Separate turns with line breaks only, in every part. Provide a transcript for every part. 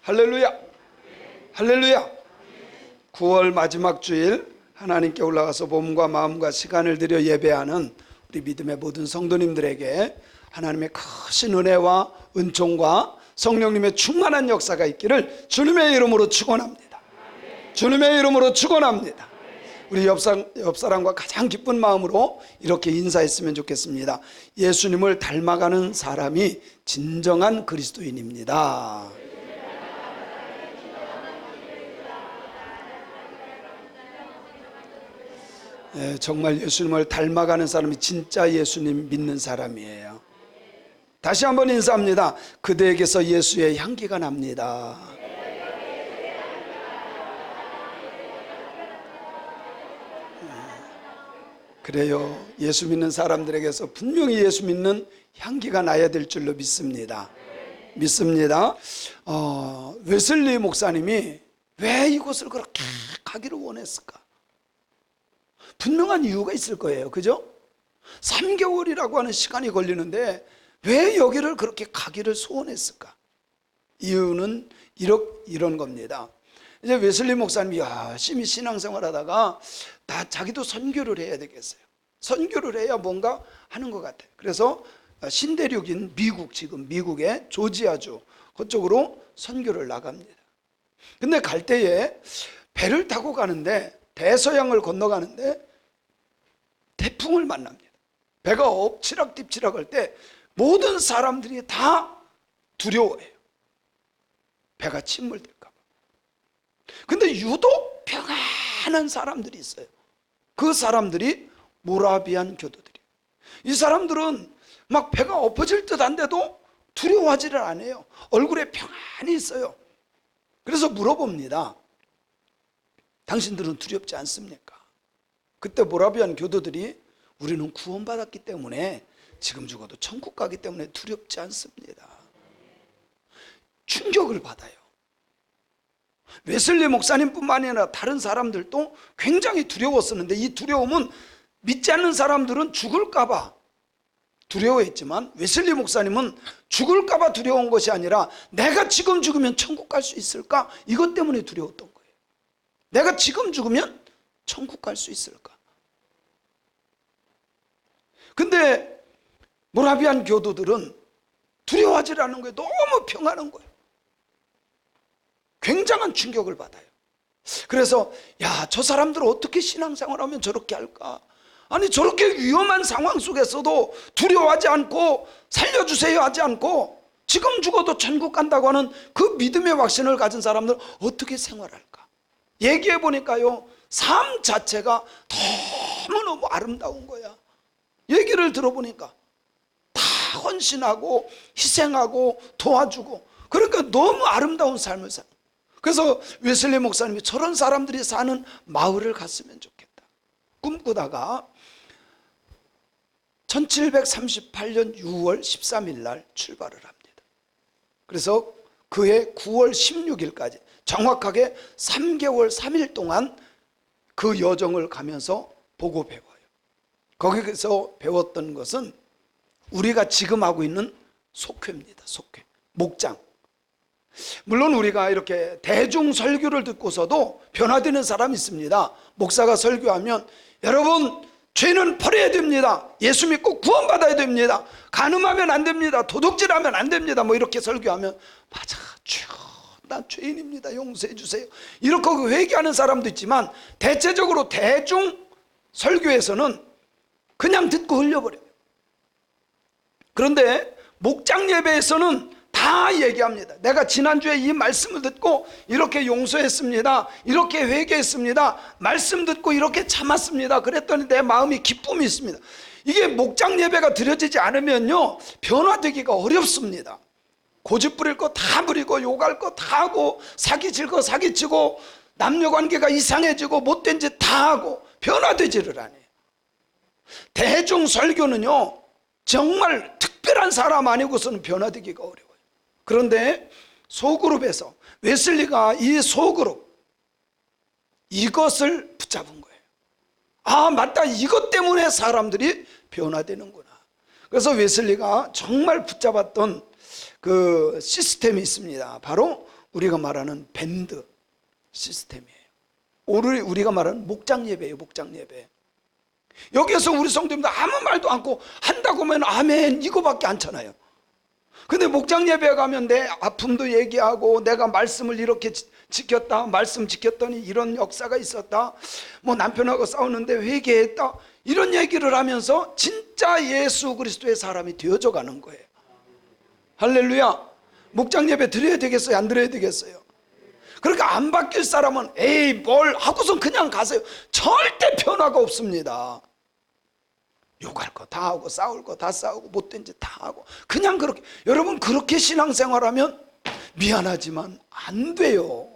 할렐루야. 할렐루야. 9월 마지막 주일 하나님께 올라가서 몸과 마음과 시간을 들여 예배하는 우리 믿음의 모든 성도님들에게 하나님의 크신 은혜와 은총과 성령님의 충만한 역사가 있기를 주님의 이름으로 축원합니다. 주님의 이름으로 축원합니다. 우리 옆사람과 가장 기쁜 마음으로 이렇게 인사했으면 좋겠습니다. 예수님을 닮아가는 사람이 진정한 그리스도인입니다. 정말 예수님을 닮아가는 사람이 진짜 예수님 믿는 사람이에요. 다시 한번 인사합니다. 그대에게서 예수의 향기가 납니다. 그래요. 예수 믿는 사람들에게서 분명히 예수 믿는 향기가 나야 될 줄로 믿습니다. 웨슬리 목사님이 왜 이곳을 그렇게 가기를 원했을까? 분명한 이유가 있을 거예요. 그죠? 3개월이라고 하는 시간이 걸리는데 왜 여기를 그렇게 가기를 소원했을까? 이유는 이런 겁니다. 이제 웨슬리 목사님이 열심히 신앙생활 하다가 자기도 선교를 해야 되겠어요. 선교를 해야 뭔가 하는 것 같아요. 그래서 신대륙인 지금 미국의 조지아주 그쪽으로 선교를 나갑니다. 근데 갈 때에 배를 타고 가는데 대서양을 건너가는데 태풍을 만납니다. 배가 엎치락뒤치락 할 때 모든 사람들이 다 두려워해요. 배가 침몰될까 봐. 근데 유독 평안한 사람들이 있어요. 그 사람들이 모라비안 교도들이에요. 이 사람들은 막 배가 엎어질 듯 한데도 두려워하지를 않아요. 얼굴에 평안이 있어요. 그래서 물어봅니다. 당신들은 두렵지 않습니까? 그때 모라비안 교도들이 우리는 구원받았기 때문에 지금 죽어도 천국 가기 때문에 두렵지 않습니다. 충격을 받아요. 웨슬리 목사님뿐만 아니라 다른 사람들도 굉장히 두려웠었는데 이 두려움은 믿지 않는 사람들은 죽을까 봐 두려워했지만 웨슬리 목사님은 죽을까 봐 두려운 것이 아니라 내가 지금 죽으면 천국 갈 수 있을까? 이것 때문에 두려웠던 거예요. 내가 지금 죽으면 천국 갈 수 있을까? 근데 모라비안 교도들은 두려워하지 않는 거예요. 너무 평안한 거예요. 굉장한 충격을 받아요. 그래서 저 사람들 어떻게 신앙생활하면 저렇게 할까? 아니 저렇게 위험한 상황 속에서도 두려워하지 않고 살려주세요 하지 않고 지금 죽어도 천국 간다고 하는 그 믿음의 확신을 가진 사람들 어떻게 생활할까? 얘기해 보니까요, 삶 자체가 너무너무 아름다운 거야. 얘기를 들어보니까 다 헌신하고 희생하고 도와주고 그러니까 너무 아름다운 삶을 살아요. 그래서 웨슬리 목사님이 저런 사람들이 사는 마을을 갔으면 좋겠다 꿈꾸다가 1738년 6월 13일 날 출발을 합니다. 그래서 그해 9월 16일까지 정확하게 3개월 3일 동안 그 여정을 가면서 보고 배워요. 거기서 배웠던 것은 우리가 지금 하고 있는 속회입니다. 속회, 목장. 물론 우리가 이렇게 대중 설교를 듣고서도 변화되는 사람이 있습니다. 목사가 설교하면 여러분 죄는 버려야 됩니다. 예수 믿고 구원받아야 됩니다. 간음하면 안 됩니다. 도둑질하면 안 됩니다. 뭐 이렇게 설교하면 맞아, 주여 난 죄인입니다. 용서해 주세요. 이렇게 회개하는 사람도 있지만 대체적으로 대중 설교에서는 그냥 듣고 흘려버려요. 그런데 목장 예배에서는 다 얘기합니다. 내가 지난주에 이 말씀을 듣고 이렇게 용서했습니다. 이렇게 회개했습니다. 말씀 듣고 이렇게 참았습니다. 그랬더니 내 마음이 기쁨이 있습니다. 이게 목장 예배가 드려지지 않으면요 변화되기가 어렵습니다. 고집 부릴 거 다 부리고 욕할 거 다 하고 사기칠 거 사기치고 남녀관계가 이상해지고 못된 짓 다 하고 변화되지를 않아요. 대중 설교는요 정말 특별한 사람 아니고서는 변화되기가 어려워요. 그런데 소그룹에서 웨슬리가 이 소그룹 이것을 붙잡은 거예요. 맞다, 이것 때문에 사람들이 변화되는구나. 그래서 웨슬리가 정말 붙잡았던 그 시스템이 있습니다. 바로 우리가 말하는 밴드 시스템이에요. 우리가 말하는 목장 예배예요. 목장 예배. 여기에서 우리 성도님들 아무 말도 않고 한다고 하면 아멘 이거밖에 안 차나요. 근데 목장 예배에 가면 내 아픔도 얘기하고, 내가 말씀을 이렇게 지켰다, 말씀 지켰더니 이런 역사가 있었다, 뭐 남편하고 싸우는데 회개했다, 이런 얘기를 하면서 진짜 예수 그리스도의 사람이 되어져 가는 거예요. 할렐루야. 목장 예배 드려야 되겠어요? 안 드려야 되겠어요? 그러니까 안 바뀔 사람은 에이 뭘 하고선 그냥 가세요. 절대 변화가 없습니다. 욕할 거 다 하고, 싸울 거 다 싸우고, 못된 짓 다 하고, 그냥 그렇게. 여러분 그렇게 신앙생활하면 미안하지만 안 돼요.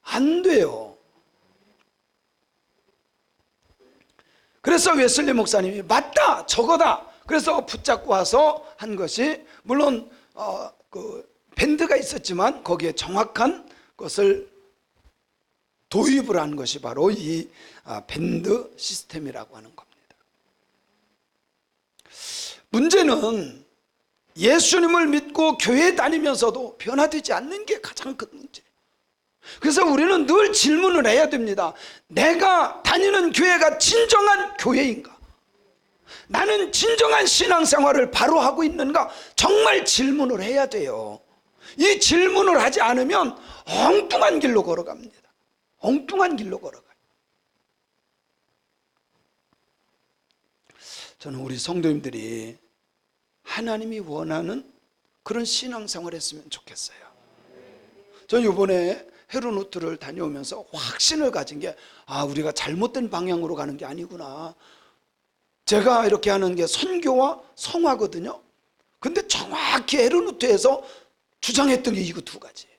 안 돼요. 그래서 웨슬리 목사님이 맞다 저거다 그래서 붙잡고 와서 한 것이, 물론 그 밴드가 있었지만 거기에 정확한 것을 도입을 한 것이 바로 이 밴드 시스템이라고 하는 겁니다. 문제는 예수님을 믿고 교회 다니면서도 변화되지 않는 게 가장 큰 문제예요. 그래서 우리는 늘 질문을 해야 됩니다. 내가 다니는 교회가 진정한 교회인가? 나는 진정한 신앙생활을 바로 하고 있는가? 정말 질문을 해야 돼요. 이 질문을 하지 않으면 엉뚱한 길로 걸어갑니다. 엉뚱한 길로 걸어가요. 저는 우리 성도님들이 하나님이 원하는 그런 신앙생활을 했으면 좋겠어요. 저는 이번에 헤르노트를 다녀오면서 확신을 가진 게, 우리가 잘못된 방향으로 가는 게 아니구나. 제가 이렇게 하는 게 선교와 성화거든요. 근데 정확히 헤르노트에서 주장했던 게 이거 두 가지예요.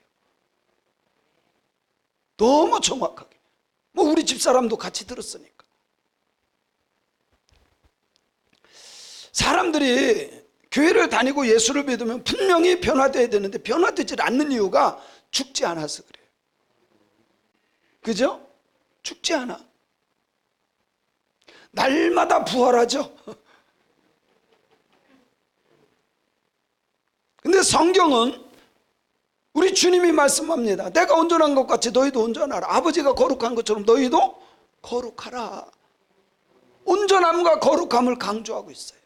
너무 정확하게. 뭐 우리 집사람도 같이 들었으니까. 사람들이 교회를 다니고 예수를 믿으면 분명히 변화되어야 되는데 변화되지 않는 이유가 죽지 않아서 그래요. 그죠? 죽지 않아. 날마다 부활하죠. 근데 성경은 우리 주님이 말씀합니다. 내가 온전한 것 같이 너희도 온전하라. 아버지가 거룩한 것처럼 너희도 거룩하라. 온전함과 거룩함을 강조하고 있어요.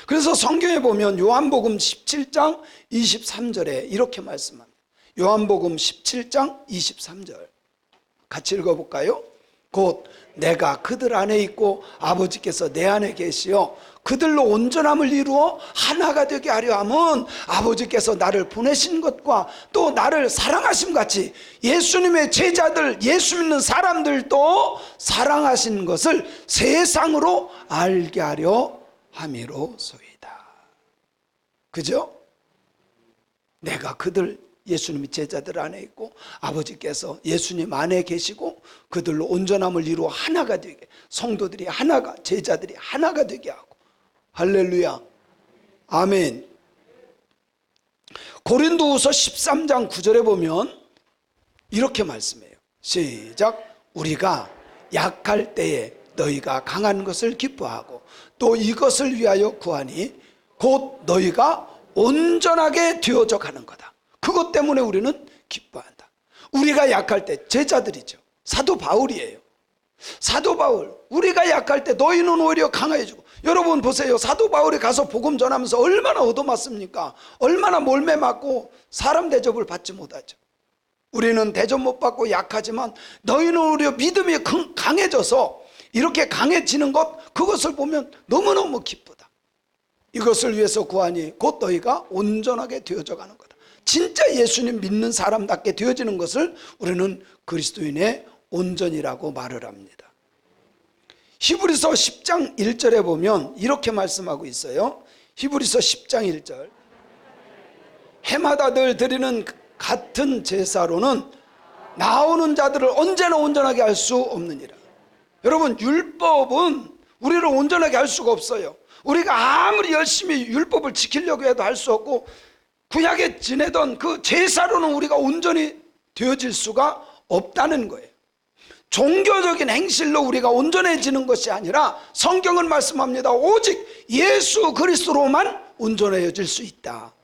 그래서 성경에 보면 요한복음 17장 23절에 이렇게 말씀합니다. 요한복음 17장 23절 같이 읽어볼까요? 곧 내가 그들 안에 있고 아버지께서 내 안에 계시어 그들로 온전함을 이루어 하나가 되게 하려 함은 아버지께서 나를 보내신 것과 또 나를 사랑하심 같이 예수님의 제자들, 예수 믿는 사람들도 사랑하신 것을 세상으로 알게 하려 함이로소이다. 그죠? 내가 그들, 예수님이 제자들 안에 있고 아버지께서 예수님 안에 계시고 그들로 온전함을 이루어 하나가 되게, 성도들이 하나가, 제자들이 하나가 되게 하고. 할렐루야. 아멘. 고린도후서 13장 9절에 보면 이렇게 말씀해요. 시작. 우리가 약할 때에 너희가 강한 것을 기뻐하고 또 이것을 위하여 구하니 곧 너희가 온전하게 되어져 가는 거다. 그것 때문에 우리는 기뻐한다. 우리가 약할 때, 제자들이죠. 사도 바울이에요. 사도 바울, 우리가 약할 때 너희는 오히려 강해지고. 여러분 보세요. 사도 바울이 가서 복음 전하면서 얼마나 얻어맞습니까? 얼마나 몰매 맞고 사람 대접을 받지 못하죠. 우리는 대접 못 받고 약하지만 너희는 오히려 믿음이 강해져서 이렇게 강해지는 것, 그것을 보면 너무너무 기쁘다. 이것을 위해서 구하니 곧 너희가 온전하게 되어져 가는 거다. 진짜 예수님 믿는 사람답게 되어지는 것을 우리는 그리스도인의 온전이라고 말을 합니다. 히브리서 10장 1절에 보면 이렇게 말씀하고 있어요. 히브리서 10장 1절. 해마다 늘 드리는 같은 제사로는 나오는 자들을 언제나 온전하게 할 수 없느니라. 여러분, 율법은 우리를 온전하게 할 수가 없어요. 우리가 아무리 열심히 율법을 지키려고 해도 할 수 없고, 구약에 지내던 그 제사로는 우리가 온전히 되어질 수가 없다는 거예요. 종교적인 행실로 우리가 온전해지는 것이 아니라 성경은 말씀합니다. 오직 예수 그리스도로만 온전해질 수 있다.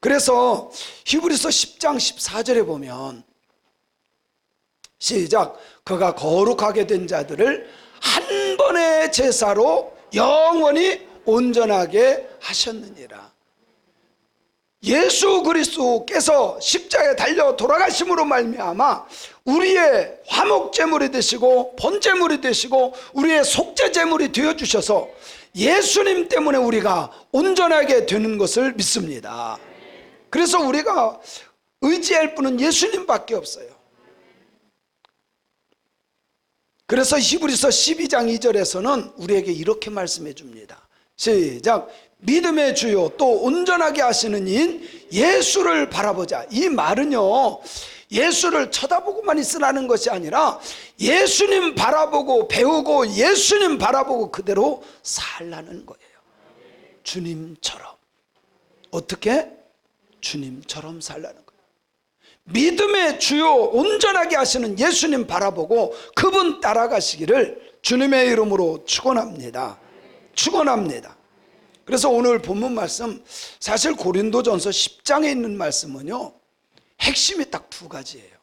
그래서 히브리서 10장 14절에 보면 시작, 그가 거룩하게 된 자들을 한 번의 제사로 영원히 온전하게 하셨느니라. 예수 그리스도께서 십자가에 달려 돌아가심으로 말미암아 우리의 화목제물이 되시고 번제물이 되시고 우리의 속죄제물이 되어주셔서 예수님 때문에 우리가 온전하게 되는 것을 믿습니다. 그래서 우리가 의지할 분은 예수님밖에 없어요. 그래서 히브리서 12장 2절에서는 우리에게 이렇게 말씀해 줍니다. 시작, 믿음의 주요 또 온전하게 하시는 이인 예수를 바라보자. 이 말은요, 예수를 쳐다보고만 있으라는 것이 아니라 예수님 바라보고 배우고 예수님 바라보고 그대로 살라는 거예요. 주님처럼. 어떻게? 주님처럼 살라는 거예요. 믿음의 주요 온전하게 하시는 예수님 바라보고 그분 따라가시기를 주님의 이름으로 축원합니다. 축원합니다. 그래서 오늘 본문 말씀, 사실 고린도전서 10장에 있는 말씀은요, 핵심이 딱 두 가지예요.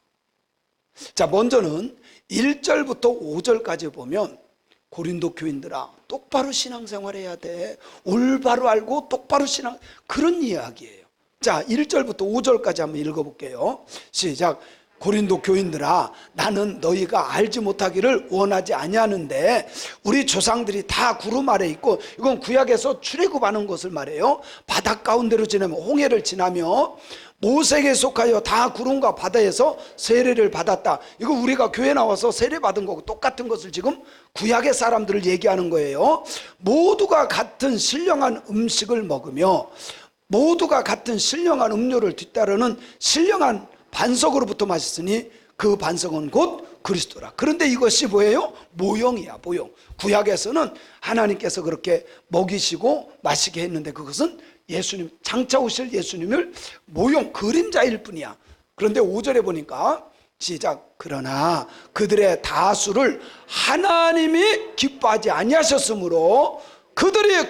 자, 먼저는 1절부터 5절까지 보면 고린도 교인들아, 똑바로 신앙생활 해야 돼. 올바로 알고 똑바로 신앙, 그런 이야기예요. 자, 1절부터 5절까지 한번 읽어볼게요. 시작. 고린도 교인들아, 나는 너희가 알지 못하기를 원하지 아니하는데 우리 조상들이 다 구름 아래 있고, 이건 구약에서 출애굽하는 것을 말해요. 바다 가운데로 지나며 홍해를 지나며 모세에게 속하여 다 구름과 바다에서 세례를 받았다. 이거 우리가 교회 나와서 세례 받은 거고 똑같은 것을 지금 구약의 사람들을 얘기하는 거예요. 모두가 같은 신령한 음식을 먹으며 모두가 같은 신령한 음료를 뒤따르는 신령한 반석으로부터 마셨으니 그 반석은 곧 그리스도라. 그런데 이것이 뭐예요? 모형이야, 모형. 구약에서는 하나님께서 그렇게 먹이시고 마시게 했는데 그것은 예수님, 장차 오실 예수님을 모형, 그림자일 뿐이야. 그런데 5절에 보니까 시작, 그러나 그들의 다수를 하나님이 기뻐하지 아니하셨으므로 그들이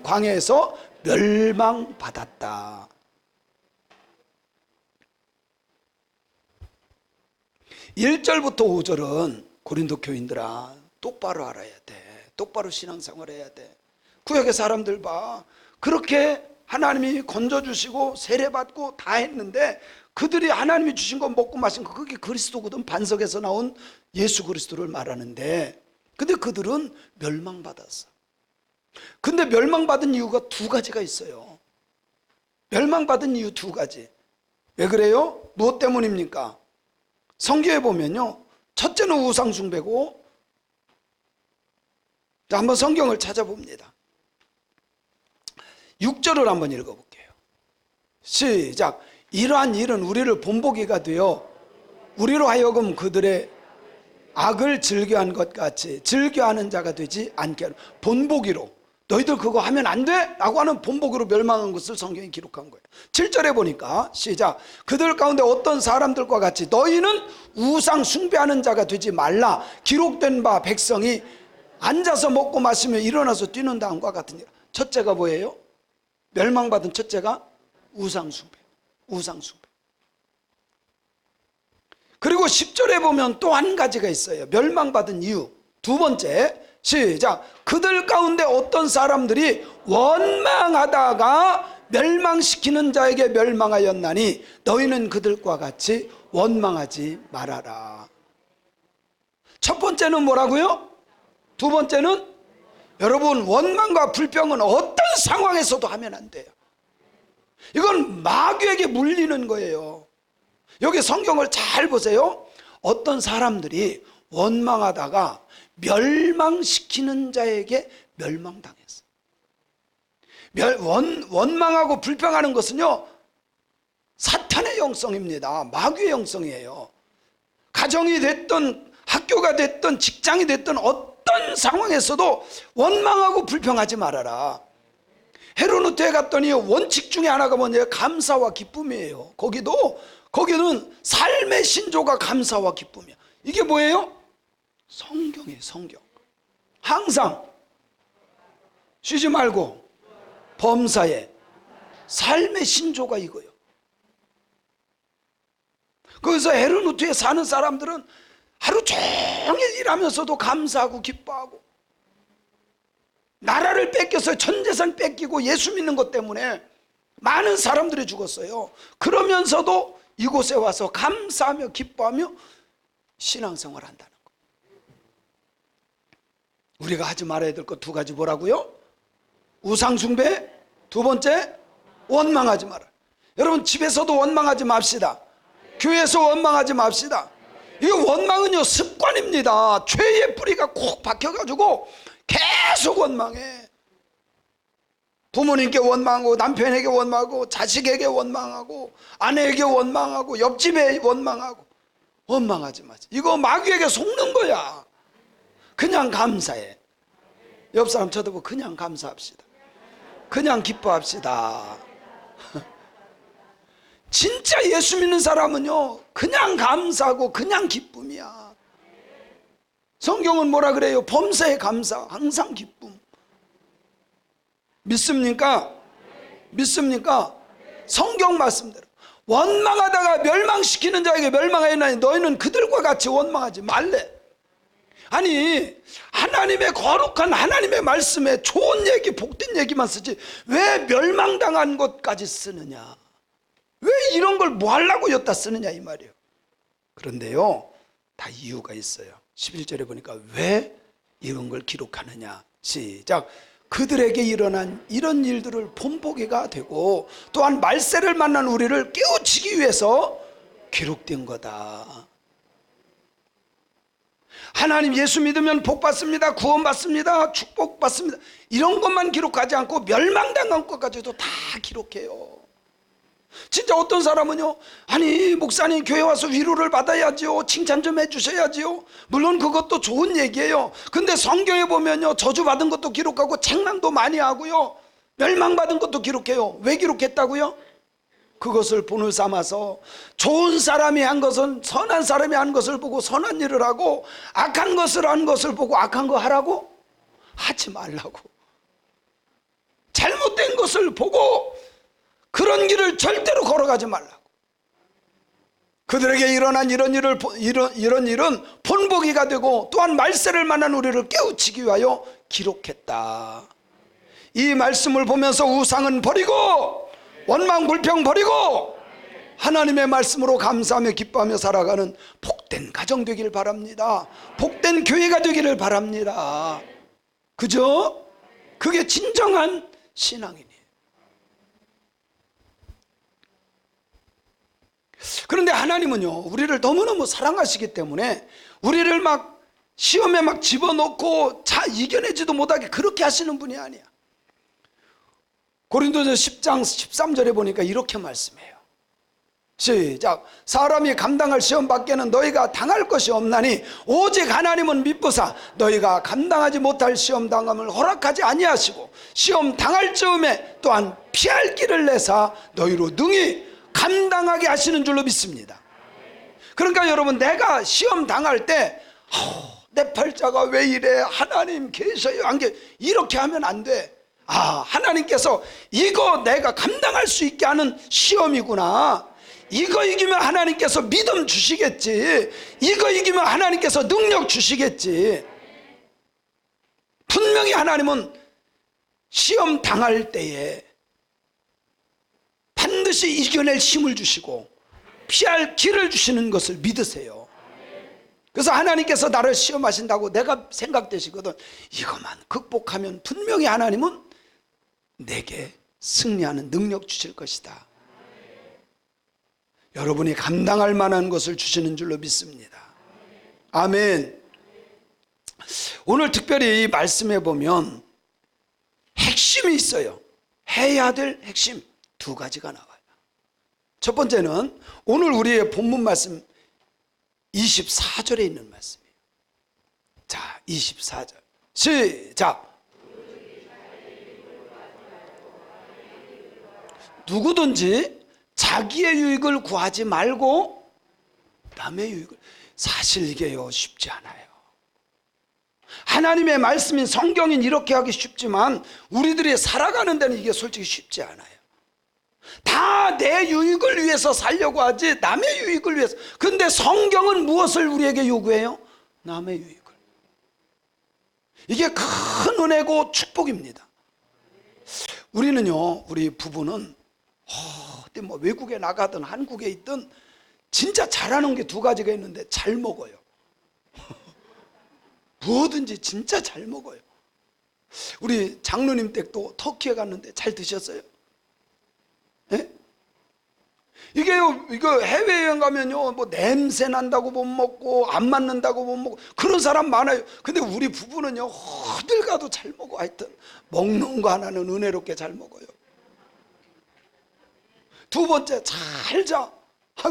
광야에서 멸망받았다. 1절부터 5절은 고린도 교인들아, 똑바로 알아야 돼. 똑바로 신앙생활 해야 돼. 구약의 사람들 봐. 그렇게 하나님이 건져주시고 세례받고 다 했는데 그들이 하나님이 주신 거 먹고 마신 거, 그게 그리스도거든. 반석에서 나온 예수 그리스도를 말하는데, 근데 그들은 멸망받았어. 근데 멸망받은 이유가 두 가지가 있어요. 멸망받은 이유 두 가지. 왜 그래요? 무엇 때문입니까? 성경에 보면요, 첫째는 우상숭배고, 자, 한번 성경을 찾아봅니다. 6절을 한번 읽어볼게요. 시작. 이러한 일은 우리를 본보기가 되어 우리로 하여금 그들의 악을 즐겨한 것 같이 즐겨하는 자가 되지 않게 하는, 본보기로 너희들 그거 하면 안 돼? 라고 하는 본보기로 멸망한 것을 성경이 기록한 거예요. 7절에 보니까 시작. 그들 가운데 어떤 사람들과 같이 너희는 우상 숭배하는 자가 되지 말라. 기록된 바 백성이 앉아서 먹고 마시며 일어나서 뛰는 다음과 같은 일. 첫째가 뭐예요? 멸망받은 첫째가 우상숭배. 우상숭배. 그리고 10절에 보면 또 한 가지가 있어요. 멸망받은 이유. 두 번째, 시작. 그들 가운데 어떤 사람들이 원망하다가 멸망시키는 자에게 멸망하였나니 너희는 그들과 같이 원망하지 말아라. 첫 번째는 뭐라고요? 두 번째는, 여러분, 원망과 불평은 어떤 상황에서도 하면 안 돼요. 이건 마귀에게 물리는 거예요. 여기 성경을 잘 보세요. 어떤 사람들이 원망하다가 멸망시키는 자에게 멸망당했어. 원망하고 불평하는 것은요, 사탄의 영성입니다. 마귀의 영성이에요. 가정이 됐든 학교가 됐든 직장이 됐든 어떤 상황에서도 원망하고 불평하지 말아라. 헤르누트에 갔더니 원칙 중에 하나가 뭐냐면 감사와 기쁨이에요. 거기는 삶의 신조가 감사와 기쁨이야. 이게 뭐예요? 성경이에요. 성경. 항상 쉬지 말고 범사에 삶의 신조가 이거요. 거기서 헤르누트에 사는 사람들은 하루 종일 일하면서도 감사하고 기뻐하고, 나라를 뺏겨서 전 재산 뺏기고 예수 믿는 것 때문에 많은 사람들이 죽었어요. 그러면서도 이곳에 와서 감사하며 기뻐하며 신앙생활을 한다는 거. 우리가 하지 말아야 될 것 두 가지 뭐라고요? 우상숭배, 두 번째 원망하지 마라. 여러분, 집에서도 원망하지 맙시다. 교회에서 원망하지 맙시다. 이 원망은요, 습관입니다. 죄의 뿌리가 콕 박혀가지고 계속 원망해. 부모님께 원망하고, 남편에게 원망하고, 자식에게 원망하고, 아내에게 원망하고, 옆집에 원망하고. 원망하지 마세요. 이거 마귀에게 속는 거야. 그냥 감사해. 옆 사람 쳐다보고 그냥 감사합시다. 그냥 기뻐합시다. 진짜 예수 믿는 사람은요, 그냥 감사하고 그냥 기쁨이야. 성경은 뭐라 그래요? 범사에 감사, 항상 기쁨. 믿습니까? 믿습니까? 성경 말씀대로 원망하다가 멸망시키는 자에게 멸망하였나니 너희는 그들과 같이 원망하지 말래. 아니, 하나님의 거룩한 하나님의 말씀에 좋은 얘기, 복된 얘기만 쓰지 왜 멸망당한 것까지 쓰느냐, 왜 이런 걸 뭐 하려고 여기다 쓰느냐 이 말이에요. 그런데요, 다 이유가 있어요. 11절에 보니까 왜 이런 걸 기록하느냐. 시작. 그들에게 일어난 이런 일들을 본보기가 되고 또한 말세를 만난 우리를 깨우치기 위해서 기록된 거다. 하나님 예수 믿으면 복 받습니다, 구원 받습니다, 축복 받습니다, 이런 것만 기록하지 않고 멸망당한 것까지도 다 기록해요. 진짜 어떤 사람은요, 아니 목사님 교회 와서 위로를 받아야지요, 칭찬 좀 해주셔야지요. 물론 그것도 좋은 얘기예요. 근데 성경에 보면요, 저주받은 것도 기록하고 책망도 많이 하고요, 멸망받은 것도 기록해요. 왜 기록했다고요? 그것을 본을 삼아서 좋은 사람이 한 것은, 선한 사람이 한 것을 보고 선한 일을 하고, 악한 것을 한 것을 보고 악한 거 하라고? 하지 말라고. 잘못된 것을 보고 그런 길을 절대로 걸어가지 말라고. 그들에게 일어난 이런 일은 본보기가 되고 또한 말세를 만난 우리를 깨우치기 위하여 기록했다. 이 말씀을 보면서 우상은 버리고 원망 불평 버리고 하나님의 말씀으로 감사하며 기뻐하며 살아가는 복된 가정 되기를 바랍니다. 복된 교회가 되기를 바랍니다. 그죠? 그게 진정한 신앙이니. 그런데 하나님은요, 우리를 너무너무 사랑하시기 때문에 우리를 막 시험에 막 집어넣고 이겨내지도 못하게 그렇게 하시는 분이 아니야. 고린도서 10장 13절에 보니까 이렇게 말씀해요. 시작. 사람이 감당할 시험 밖에는 너희가 당할 것이 없나니 오직 하나님은 미쁘사 너희가 감당하지 못할 시험 당함을 허락하지 아니하시고 시험 당할 즈음에 또한 피할 길을 내사 너희로 능히 감당하게 하시는 줄로 믿습니다. 그러니까 여러분, 내가 시험 당할 때 내 팔자가 왜 이래, 하나님 계셔요 안 계셔요, 이렇게 하면 안 돼. 하나님께서 이거 내가 감당할 수 있게 하는 시험이구나, 이거 이기면 하나님께서 믿음 주시겠지, 이거 이기면 하나님께서 능력 주시겠지. 분명히 하나님은 시험 당할 때에 반드시 이겨낼 힘을 주시고 피할 길을 주시는 것을 믿으세요. 그래서 하나님께서 나를 시험하신다고 내가 생각되시거든, 이것만 극복하면 분명히 하나님은 내게 승리하는 능력 주실 것이다. 여러분이 감당할 만한 것을 주시는 줄로 믿습니다. 아멘. 오늘 특별히 이 말씀에 보면 핵심이 있어요. 해야 될 핵심 두 가지가 나와요. 첫 번째는 오늘 우리의 본문 말씀 24절에 있는 말씀이에요. 자, 24절 시작. 누구든지 자기의 유익을 구하지 말고 남의 유익을. 사실 이게요, 쉽지 않아요. 하나님의 말씀인 성경인 이렇게 하기 쉽지만 우리들이 살아가는 데는 이게 솔직히 쉽지 않아요. 다 내 유익을 위해서 살려고 하지 남의 유익을 위해서. 근데 성경은 무엇을 우리에게 요구해요? 남의 유익을. 이게 큰 은혜고 축복입니다. 우리는요, 우리 부부는 그때 뭐 외국에 나가든 한국에 있든 진짜 잘하는 게 두 가지가 있는데 잘 먹어요. 뭐든지 진짜 잘 먹어요. 우리 장로님 댁도 터키에 갔는데 잘 드셨어요? 예? 이게요, 이거 해외여행 가면요, 뭐 냄새 난다고 못 먹고, 안 맞는다고 못 먹고, 그런 사람 많아요. 근데 우리 부부는요, 어딜 가도 잘 먹어. 하여튼, 먹는 거 하나는 은혜롭게 잘 먹어요. 두 번째, 잘 자.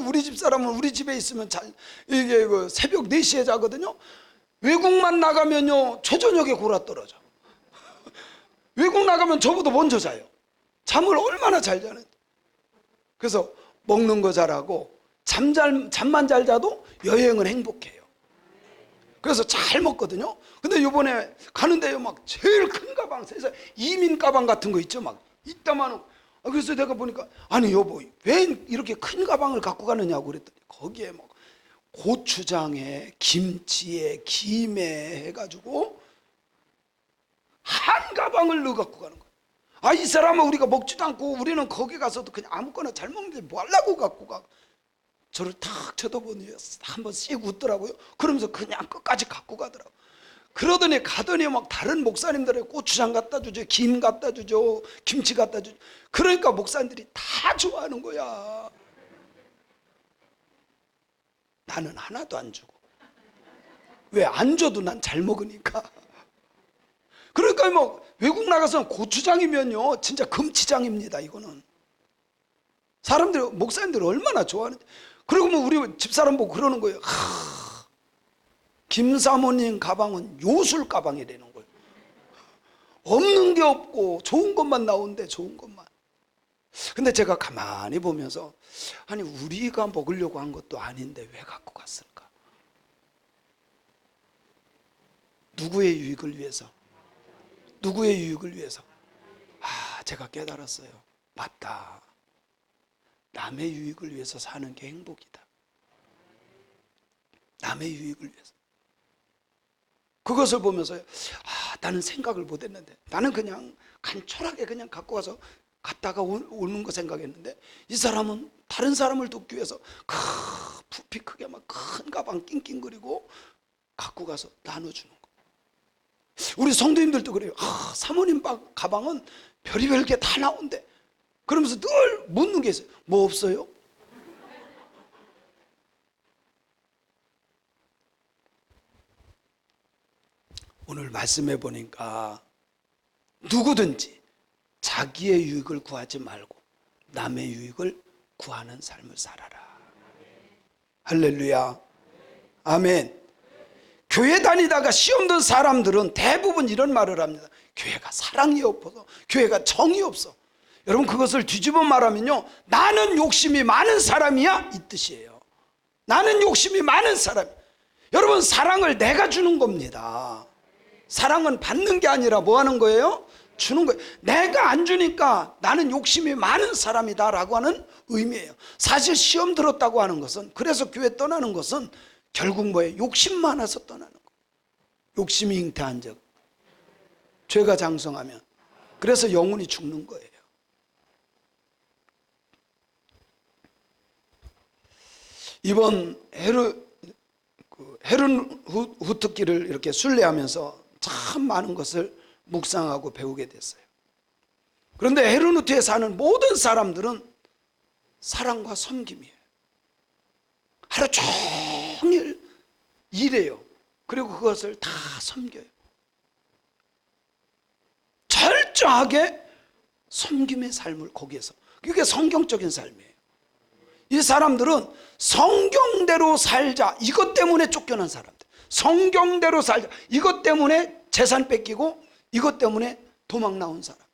우리 집 사람은 우리 집에 있으면 이게 그 새벽 4시에 자거든요. 외국만 나가면요, 초저녁에 골아 떨어져. 외국 나가면 저보다 먼저 자요. 잠을 얼마나 잘 자는지. 그래서 먹는 거 잘하고 잠만 잘 자도 여행은 행복해요. 그래서 잘 먹거든요. 근데 이번에 가는데요, 막 제일 큰 가방, 세상 이민 가방 같은 거 있죠, 막 이따만한. 그래서 내가 보니까, 아니 여보, 왜 이렇게 큰 가방을 갖고 가느냐고 그랬더니, 거기에 막 고추장에 김치에 김에 해가지고 한 가방을 넣어 갖고 가는 거예요. 이 사람은 우리가 먹지도 않고 우리는 거기 가서도 그냥 아무거나 잘 먹는데 뭐 하려고 갖고 가. 저를 탁 쳐다보니 한번 씩 웃더라고요. 그러면서 그냥 끝까지 갖고 가더라고요. 그러더니 가더니 막 다른 목사님들의 고추장 갖다 주죠, 김 갖다 주죠, 김치 갖다 주죠. 그러니까 목사님들이 다 좋아하는 거야. 나는 하나도 안 주고. 왜 안 줘도 난 잘 먹으니까. 그러니까 뭐 외국 나가서 고추장이면요, 진짜 금치장입니다. 이거는 사람들, 목사님들 얼마나 좋아하는지. 그리고 뭐 우리 집사람 보고 그러는 거예요. 김사모님 가방은 요술 가방이라는 거예요. 없는 게 없고 좋은 것만 나오는데, 좋은 것만. 근데 제가 가만히 보면서, 아니 우리가 먹으려고 한 것도 아닌데 왜 갖고 갔을까? 누구의 유익을 위해서? 누구의 유익을 위해서? 제가 깨달았어요. 맞다. 남의 유익을 위해서 사는 게 행복이다. 남의 유익을 위해서. 그것을 보면서 나는 생각을 못했는데, 나는 그냥 간촐하게 그냥 갖고 와서 갔다가 오는 거 생각했는데, 이 사람은 다른 사람을 돕기 위해서 부피 크게 막 큰 가방 낑낑거리고 갖고 가서 나눠주는 거. 우리 성도님들도 그래요. 사모님 가방은 별의별 게 다 나온대. 그러면서 늘 묻는 게 있어요. 뭐 없어요? 오늘 말씀해 보니까 누구든지 자기의 유익을 구하지 말고 남의 유익을 구하는 삶을 살아라. 할렐루야. 아멘. 교회 다니다가 시험 든 사람들은 대부분 이런 말을 합니다. 교회가 사랑이 없어서, 교회가 정이 없어. 여러분, 그것을 뒤집어 말하면요, 나는 욕심이 많은 사람이야, 이 뜻이에요. 나는 욕심이 많은 사람. 여러분, 사랑을 내가 주는 겁니다. 사랑은 받는 게 아니라 뭐 하는 거예요? 주는 거예요. 내가 안 주니까 나는 욕심이 많은 사람이다 라고 하는 의미예요. 사실 시험 들었다고 하는 것은, 그래서 교회 떠나는 것은 결국 뭐예요? 욕심 많아서 떠나는 거예요. 욕심이 잉태한 적, 죄가 장성하면, 그래서 영혼이 죽는 거예요. 이번 헤른 후특기를 이렇게 순례하면서 참 많은 것을 묵상하고 배우게 됐어요. 그런데 헤르누트에 사는 모든 사람들은 사랑과 섬김이에요. 하루 종일 일해요. 그리고 그것을 다 섬겨요. 철저하게 섬김의 삶을 거기에서. 그게 성경적인 삶이에요. 이 사람들은 성경대로 살자, 이것 때문에 쫓겨난 사람들. 성경대로 살자, 이것 때문에 재산 뺏기고, 이것 때문에 도망 나온 사람들.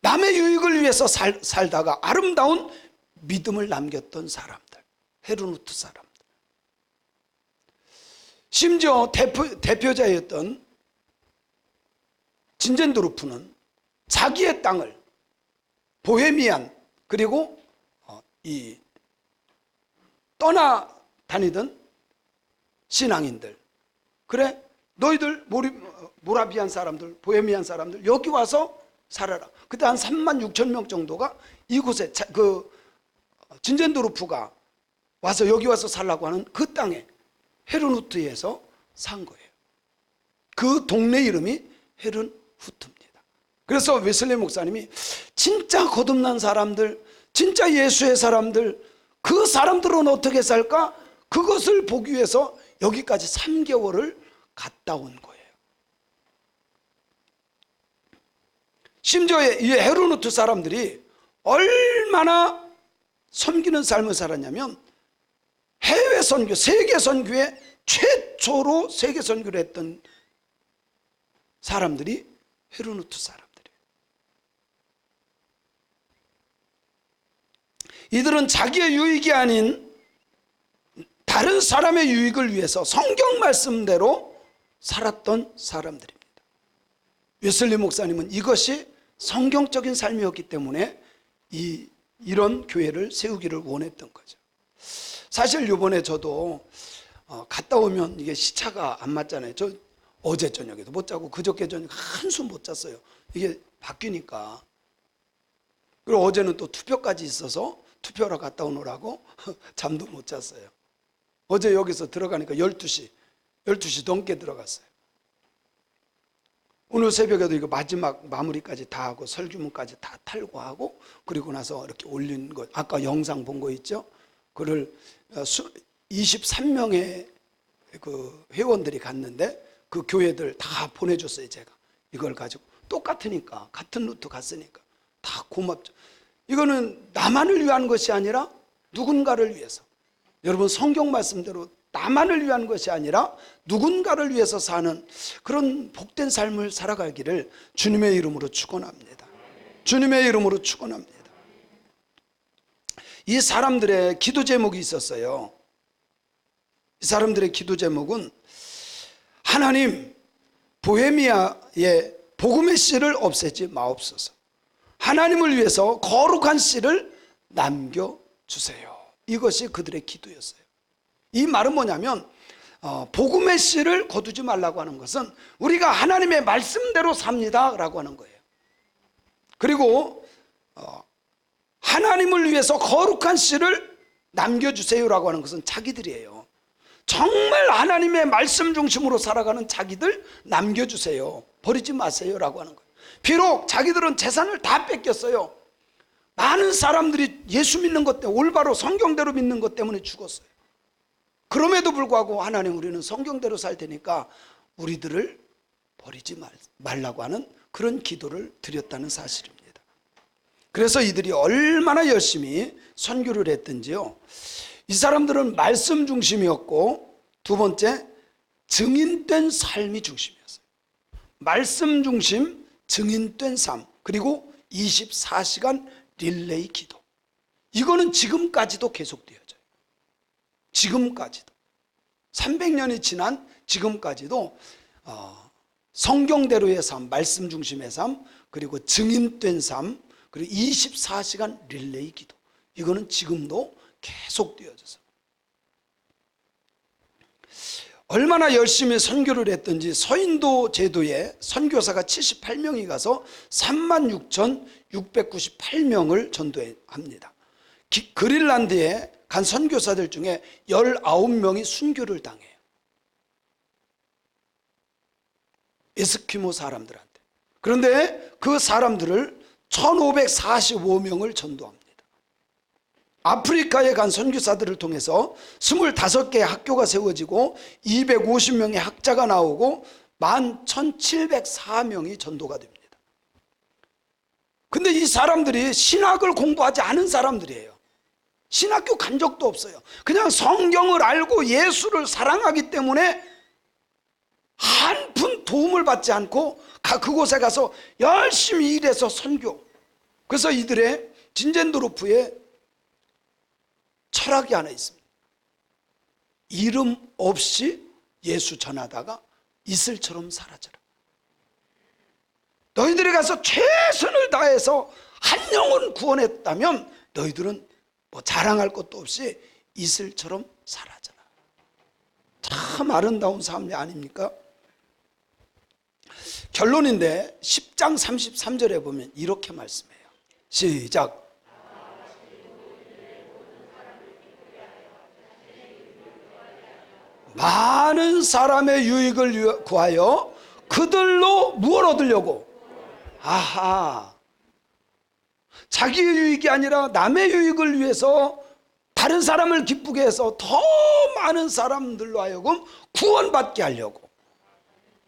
남의 유익을 위해서 살다가 아름다운 믿음을 남겼던 사람들, 헤르누트 사람들. 심지어 대표자였던 진젠도르프는 자기의 땅을 보헤미안 그리고 이 떠나다니던 신앙인들, 그래 너희들 모라비안 사람들, 보헤미안 사람들 여기 와서 살아라. 그때 한 3만 6천 명 정도가 이곳에 진젠도르프가 와서 여기 와서 살라고 하는 그 땅에 헤르누트에서 산 거예요. 그 동네 이름이 헤르누트입니다. 그래서 웨슬리 목사님이 진짜 거듭난 사람들, 진짜 예수의 사람들, 그 사람들은 어떻게 살까? 그것을 보기 위해서 여기까지 3개월을 갔다 온 거예요. 심지어 이 헤르누트 사람들이 얼마나 섬기는 삶을 살았냐면 해외 선교, 세계 선교에 최초로 세계 선교를 했던 사람들이 헤르누트 사람들이에요. 이들은 자기의 유익이 아닌 다른 사람의 유익을 위해서 성경 말씀대로 살았던 사람들입니다. 웨슬리 목사님은 이것이 성경적인 삶이었기 때문에 이런 교회를 세우기를 원했던 거죠. 사실 이번에 저도 갔다 오면 이게 시차가 안 맞잖아요. 저 어제 저녁에도 못 자고 그저께 저녁 한숨 못 잤어요. 이게 바뀌니까. 그리고 어제는 또 투표까지 있어서 투표하러 갔다 오느라고 잠도 못 잤어요. 어제 여기서 들어가니까 12시 넘게 들어갔어요. 오늘 새벽에도 이거 마지막 마무리까지 다 하고 설교문까지 다 탈고하고 그리고 나서 이렇게 올린 거, 아까 영상 본 거 있죠? 그를 23명의 그 회원들이 갔는데 그 교회들 다 보내줬어요. 제가 이걸 가지고 똑같으니까, 같은 루트 갔으니까 다 고맙죠. 이거는 나만을 위한 것이 아니라 누군가를 위해서, 여러분 성경 말씀대로 나만을 위한 것이 아니라 누군가를 위해서 사는 그런 복된 삶을 살아가기를 주님의 이름으로 축원합니다. 주님의 이름으로 축원합니다. 이 사람들의 기도 제목이 있었어요. 이 사람들의 기도 제목은 하나님, 보헤미아의 복음의 씨를 없애지 마옵소서. 하나님을 위해서 거룩한 씨를 남겨주세요. 이것이 그들의 기도였어요. 이 말은 뭐냐면 복음의 씨를 거두지 말라고 하는 것은 우리가 하나님의 말씀대로 삽니다 라고 하는 거예요. 그리고 하나님을 위해서 거룩한 씨를 남겨주세요라고 하는 것은 자기들이에요. 정말 하나님의 말씀 중심으로 살아가는 자기들 남겨주세요. 버리지 마세요라고 하는 거예요. 비록 자기들은 재산을 다 뺏겼어요. 많은 사람들이 예수 믿는 것 때문에, 올바로 성경대로 믿는 것 때문에 죽었어요. 그럼에도 불구하고 하나님, 우리는 성경대로 살 테니까 우리들을 버리지 말라고 하는 그런 기도를 드렸다는 사실입니다. 그래서 이들이 얼마나 열심히 선교를 했든지요, 이 사람들은 말씀 중심이었고, 두 번째 증인된 삶이 중심이었어요. 말씀 중심, 증인된 삶, 그리고 24시간 릴레이 기도. 이거는 지금까지도 계속되어져요. 지금까지도 300년이 지난 지금까지도 성경대로의 삶, 말씀 중심의 삶, 그리고 증인된 삶, 그리고 24시간 릴레이 기도, 이거는 지금도 계속되어져서 얼마나 열심히 선교를 했든지 서인도 제도에 선교사가 78명이 가서 36,698명을 전도합니다. 그린란드에 간 선교사들 중에 19명이 순교를 당해요. 에스키모 사람들한테. 그런데 그 사람들을 1545명을 전도합니다. 아프리카에 간 선교사들을 통해서 25개의 학교가 세워지고 250명의 학자가 나오고 11,704명이 전도가 됩니다. 근데 이 사람들이 신학을 공부하지 않은 사람들이에요. 신학교 간 적도 없어요. 그냥 성경을 알고 예수를 사랑하기 때문에 한 푼 도움을 받지 않고 그곳에 가서 열심히 일해서 선교. 그래서 이들의 진젠도르프에 철학이 하나 있습니다. 이름 없이 예수 전하다가 이슬처럼 사라져라. 너희들이 가서 최선을 다해서 한 영혼 구원했다면 너희들은 뭐 자랑할 것도 없이 이슬처럼 사라져라. 참 아름다운 삶이 아닙니까? 결론인데 10장 33절에 보면 이렇게 말씀해요. 시작. 많은 사람의 유익을 구하여 그들로 무엇을 얻으려고? 아하, 자기의 유익이 아니라 남의 유익을 위해서 다른 사람을 기쁘게 해서 더 많은 사람들로 하여금 구원받게 하려고.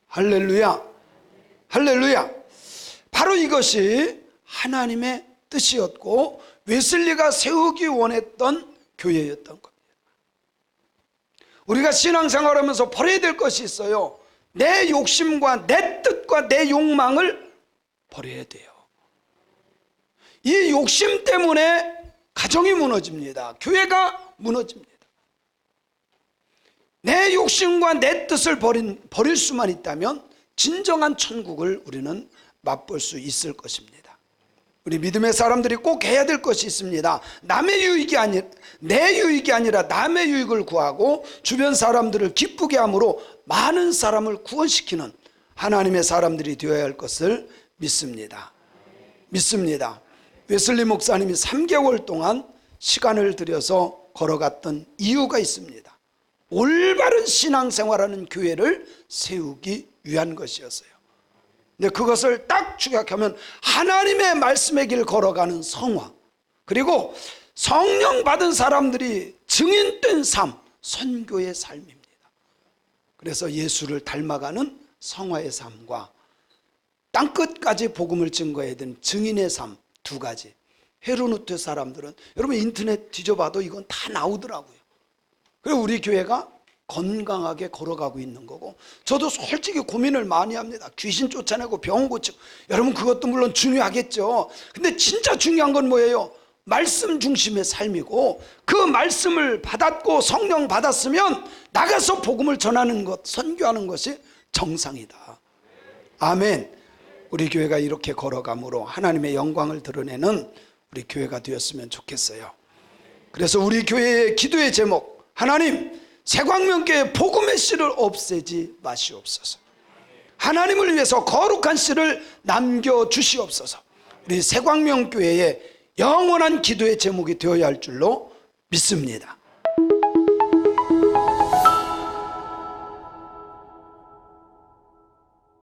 할렐루야, 할렐루야. 바로 이것이 하나님의 뜻이었고 웨슬리가 세우기 원했던 교회였던 겁니다. 우리가 신앙생활하면서 버려야 될 것이 있어요. 내 욕심과 내 뜻과 내 욕망을 버려야 돼요. 이 욕심 때문에 가정이 무너집니다. 교회가 무너집니다. 내 욕심과 내 뜻을 버릴 수만 있다면 진정한 천국을 우리는 맛볼 수 있을 것입니다. 우리 믿음의 사람들이 꼭 해야 될 것이 있습니다. 남의 유익이 아니라 내 유익이 아니라 남의 유익을 구하고 주변 사람들을 기쁘게 함으로 많은 사람을 구원시키는 하나님의 사람들이 되어야 할 것을 믿습니다. 믿습니다. 웨슬리 목사님이 3개월 동안 시간을 들여서 걸어갔던 이유가 있습니다. 올바른 신앙생활하는 교회를 세우기 위한 것이었어요. 근데 그것을 딱 축약하면 하나님의 말씀의 길 걸어가는 성화, 그리고 성령 받은 사람들이 증인된 삶, 선교의 삶입니다. 그래서 예수를 닮아가는 성화의 삶과 땅끝까지 복음을 증거해야 되는 증인의 삶 두 가지. 헤르누트 사람들은 여러분 인터넷 뒤져봐도 이건 다 나오더라고요. 그리고 우리 교회가 건강하게 걸어가고 있는 거고, 저도 솔직히 고민을 많이 합니다. 귀신 쫓아내고 병 고치고, 여러분 그것도 물론 중요하겠죠. 근데 진짜 중요한 건 뭐예요? 말씀 중심의 삶이고, 그 말씀을 받았고 성령 받았으면 나가서 복음을 전하는 것, 선교하는 것이 정상이다. 아멘. 우리 교회가 이렇게 걸어감으로 하나님의 영광을 드러내는 우리 교회가 되었으면 좋겠어요. 그래서 우리 교회의 기도의 제목, 하나님 새광명교회 복음의 씨를 없애지 마시옵소서. 하나님을 위해서 거룩한 씨를 남겨주시옵소서. 우리 새광명교회의 영원한 기도의 제목이 되어야 할 줄로 믿습니다.